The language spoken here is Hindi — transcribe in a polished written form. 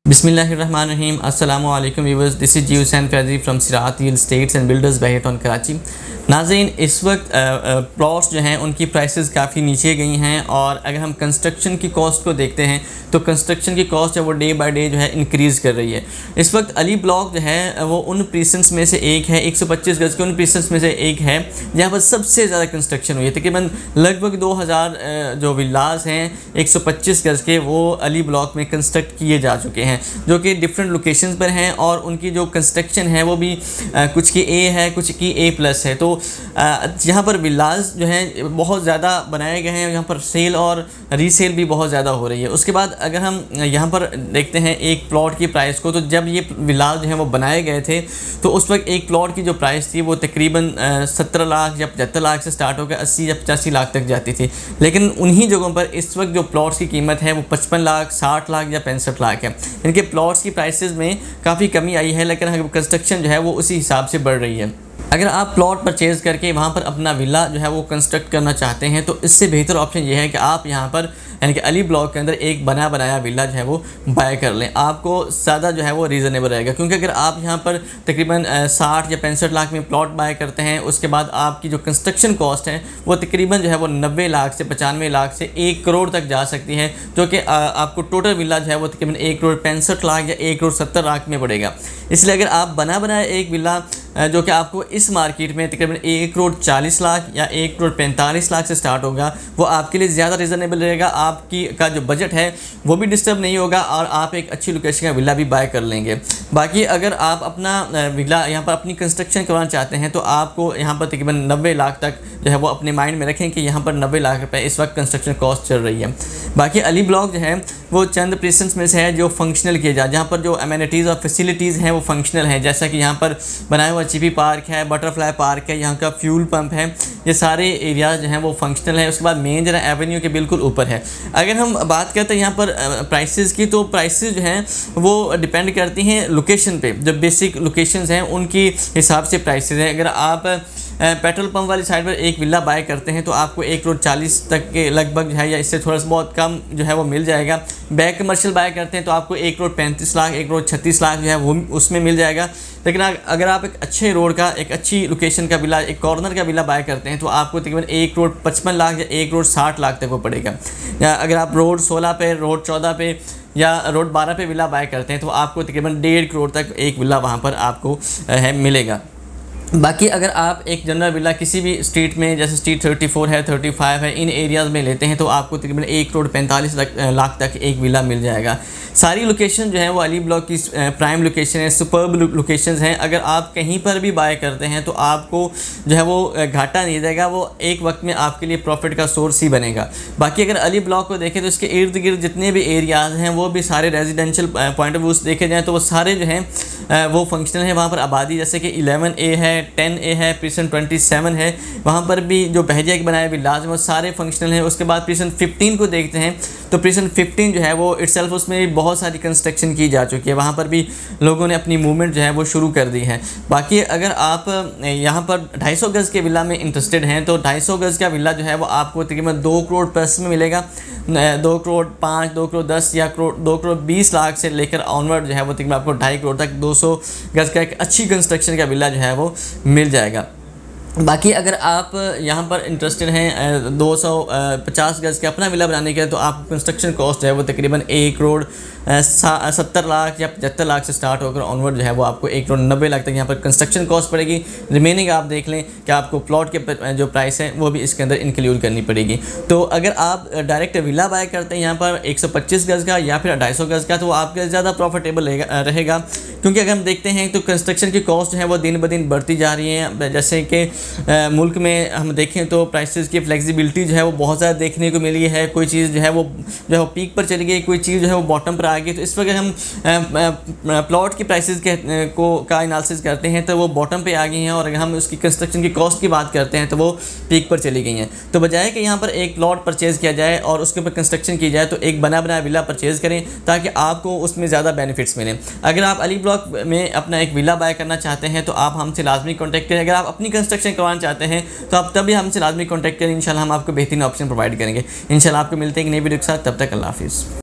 बिस्मिल्लाहिर्रहमानिर्रहीम। अस्सलामु अलैकुम viewers, this is G Hussain Faizi from Sirat real estates and builders by hit on Karachi. नाज़रीन, इस वक्त प्लॉट्स जो हैं उनकी प्राइसेस काफ़ी नीचे गई हैं, और अगर हम कंस्ट्रक्शन की कॉस्ट को देखते हैं तो कंस्ट्रक्शन की कॉस्ट है वो डे बाय डे जो है इंक्रीज़ कर रही है। इस वक्त अली ब्लॉक जो है वो उन प्रीसेंस में से एक है, 125 गज़ के उन प्रीसेंस में से एक है जहाँ पर सबसे ज़्यादा कंस्ट्रक्शन हुई है। तकरीबन लगभग 2000 जो विलास हैं 125 गज़ के वो अली ब्लॉक में कंस्ट्रक्ट किए जा चुके हैं, जो कि डिफरेंट लोकेशंस पर हैं, और उनकी जो कंस्ट्रक्शन है वो भी कुछ की ए है, कुछ की A+ है। तो यहाँ पर विलास जो हैं बहुत ज़्यादा बनाए गए हैं, यहाँ पर सेल और रीसेल भी बहुत ज़्यादा हो रही है। उसके बाद अगर हम यहाँ पर देखते हैं एक प्लॉट की प्राइस को, तो जब ये विलास जो हैं वो बनाए गए थे तो उस वक्त एक प्लॉट की जो प्राइस थी वो तकरीबन 17 लाख या 75 लाख से स्टार्ट होकर 80 या 85 लाख तक जाती थी। लेकिन उन्हीं जगहों पर इस वक्त जो प्लॉट्स की कीमत है वो 55 लाख, 60 लाख या 65 लाख है। इनके प्लॉट्स की प्राइसेस में काफ़ी कमी आई है, लेकिन कंस्ट्रक्शन जो है वो उसी हिसाब से बढ़ रही है। अगर आप प्लॉट परचेज़ करके वहाँ पर अपना विला जो है वो कंस्ट्रक्ट करना चाहते हैं तो इससे बेहतर ऑप्शन ये है कि आप यहाँ पर यानी कि अली ब्लॉक के अंदर एक बना बनाया विला जो है वो बाय कर लें। आपको ज़्यादा जो है वो रीज़नेबल रहेगा, क्योंकि अगर आप यहाँ पर तकरीबन 60 या 65 लाख में प्लॉट बाय करते हैं, उसके बाद आपकी जो कंस्ट्रक्शन कॉस्ट है वो तकरीबन जो है वो 90 लाख से 95 लाख से 1 करोड़ तक जा सकती है, जो कि आपको टोटल विला जो है वो तकरीबन 1 करोड़ 65 लाख या 1 करोड़ 70 लाख में पड़ेगा। इसलिए अगर आप बना बनाया एक विला जो कि आपको इस मार्केट में तकरीबन 1 करोड़ 40 लाख या 1 करोड़ 45 लाख से स्टार्ट होगा, वो आपके लिए ज़्यादा रीज़नेबल रहेगा। आपकी का जो बजट है वो भी डिस्टर्ब नहीं होगा, और आप एक अच्छी लोकेशन का विला भी बाय कर लेंगे। बाकी अगर आप अपना विला यहाँ पर अपनी कंस्ट्रक्शन करवाना चाहते हैं तो आपको यहाँ पर तकरीबन 90 लाख तक जो है वो अपने माइंड में रखें कि यहाँ पर 90 लाख रुपए इस वक्त कंस्ट्रक्शन कॉस्ट चल रही है। बाकी अली ब्लॉक जो है वो चंद प्रीसेंस में से है जो फंक्शनल किए जाए, जहाँ पर जो एमिनिटीज़ और फैसिलिटीज़ हैं वो फंक्शनल हैं, जैसा कि यहाँ पर बनाया हुआ चिपी पार्क है, बटरफ्लाई पार्क है, यहाँ का फ्यूल पंप है, ये सारे एरियाज़ जो हैं वो फंक्शनल है। उसके बाद मेन जो है एवेन्यू के बिल्कुल ऊपर है। अगर हम बात करते हैं यहाँ पर प्राइसेस की, तो प्राइसेस जो हैं वो डिपेंड करती हैं लोकेशन पे। जो बेसिक लोकेशंस हैं उनकी हिसाब से प्राइसेस हैं। अगर आप पेट्रोल पंप वाली साइड पर एक विला बाय करते हैं तो आपको 1 करोड़ 40 तक के लगभग है, या इससे थोड़ा सा बहुत कम जो है वो मिल जाएगा। बैक कमर्शियल बाय करते हैं तो आपको 1 करोड़ 35 लाख, 1 करोड़ 36 लाख जो है वो उसमें मिल जाएगा। लेकिन अगर आप एक अच्छे रोड का, एक अच्छी लोकेशन का विला, एक कॉर्नर का विला बाय करते हैं तो आपको तकरीबन 1 करोड़ 55 लाख या 1 करोड़ 60 लाख तक वो पड़ेगा। या अगर आप रोड 16 पे, रोड 14 पे या रोड 12 पे विला बाय करते हैं तो आपको तकरीबन 1.5 करोड़ तक एक विला वहाँ पर आपको मिलेगा। बाकी अगर आप एक जनरल विला किसी भी स्ट्रीट में, जैसे स्ट्रीट 34 है, 35 है, इन एरियाज़ में लेते हैं तो आपको तकरीबन 1 करोड़ 45 लाख तक एक विला मिल जाएगा। सारी लोकेशन जो है वो अली ब्लॉक की प्राइम लोकेशन है, सुपर्ब लोकेशंस हैं। अगर आप कहीं पर भी बाय करते हैं तो आपको जो है वो घाटा नहीं देगा, वो एक वक्त में आपके लिए प्रॉफिट का सोर्स ही बनेगा। बाकी अगर अली ब्लॉक को देखें तो इसके इर्द गिर्द जितने भी एरियाज़ हैं वो भी सारे रेजिडेंशियल पॉइंट ऑफ व्यू से देखे जाएँ तो वो सारे जो हैं वो फंक्शनल है। वहाँ पर आबादी जैसे कि 11A है, 10A है, प्रीसेंट 27 है, वहाँ पर भी जो बहजिया के बनाए विलाज वो सारे फंक्शनल हैं। उसके बाद प्रीसेंट 15 को देखते हैं तो प्रीसेंट 15 जो है वो इटसेल्फ उसमें भी बहुत सारी कंस्ट्रक्शन की जा चुकी है, वहाँ पर भी लोगों ने अपनी मूवमेंट जो है वो शुरू कर दी है। बाकी अगर आप यहाँ पर 250 गज़ के विला में इंटरेस्टेड हैं तो 250 गज़ का विला जो है वो आपको तकरीबन 2 करोड़ प्लस में मिलेगा। 2 करोड़ 5, 2 करोड़ 10 या 2 करोड़ 20 लाख से लेकर ऑनवर्ड जो है वो तकरीबन आपको 2.5 करोड़ तक 200 गज़ का एक अच्छी कंस्ट्रक्शन का विला जो है वो मिल जाएगा। बाकी अगर आप यहाँ पर इंटरेस्टेड हैं 250 गज़ के अपना विला बनाने के तो आप कंस्ट्रक्शन कॉस्ट है वो तकरीबन 1 करोड़ 70 लाख या 75 लाख से स्टार्ट होकर ऑनवर्ड जो है वो आपको 1 करोड़ 90 लाख तक यहाँ पर कंस्ट्रक्शन कॉस्ट पड़ेगी। रिमेनिंग आप देख लें कि आपको प्लॉट के जो प्राइस है वो भी इसके अंदर इंक्लूड करनी पड़ेगी। तो अगर आप डायरेक्ट विला बाय करते हैं यहाँ पर 125 गज़ का या फिर 250 गज़ का तो आपके ज़्यादा प्रॉफिटेबल रहेगा, क्योंकि अगर हम देखते हैं तो कंस्ट्रक्शन की कॉस्ट जो है वो दिन ब दिन बढ़ती जा रही है। जैसे कि मुल्क में हम देखें तो प्राइसेस की फ्लेक्सिबिलिटी जो है वो बहुत ज़्यादा देखने को मिली है। कोई चीज़ जो है वो पीक पर चली गई, कोई चीज़ जो है वो बॉटम पर आ गई। तो इस वक्त हम प्लॉट की प्राइसेस का एनालिसिस करते हैं तो वो बॉटम पे आ गई हैं, और अगर हम उसकी कंस्ट्रक्शन की कॉस्ट की बात करते हैं तो वो पीक पर चली गई हैं। तो बजाय कि यहाँ पर एक प्लॉट परचेज़ किया जाए और उसके ऊपर कंस्ट्रक्शन की जाए, तो एक बना बनाया विला परचेज़ करें ताकि आपको उसमें ज़्यादा बेनिफिट्स मिलें। अगर आप अली ब्लॉक में अपना एक विला बाय करना चाहते हैं तो आप हमसे लाजमी कॉन्टैक्ट करें। अगर आप अपनी कंस्ट्रक्शन करवाना चाहते हैं तो आप तभी हमसे लाजमी कॉन्टैक्ट करें। इंशाल्लाह हम आपको बेहतरीन ऑप्शन प्रोवाइड करेंगे। इंशाल्लाह आपको मिलते हैं एक नई वीडियो के साथ, तब तक अल्लाह हाफिज़।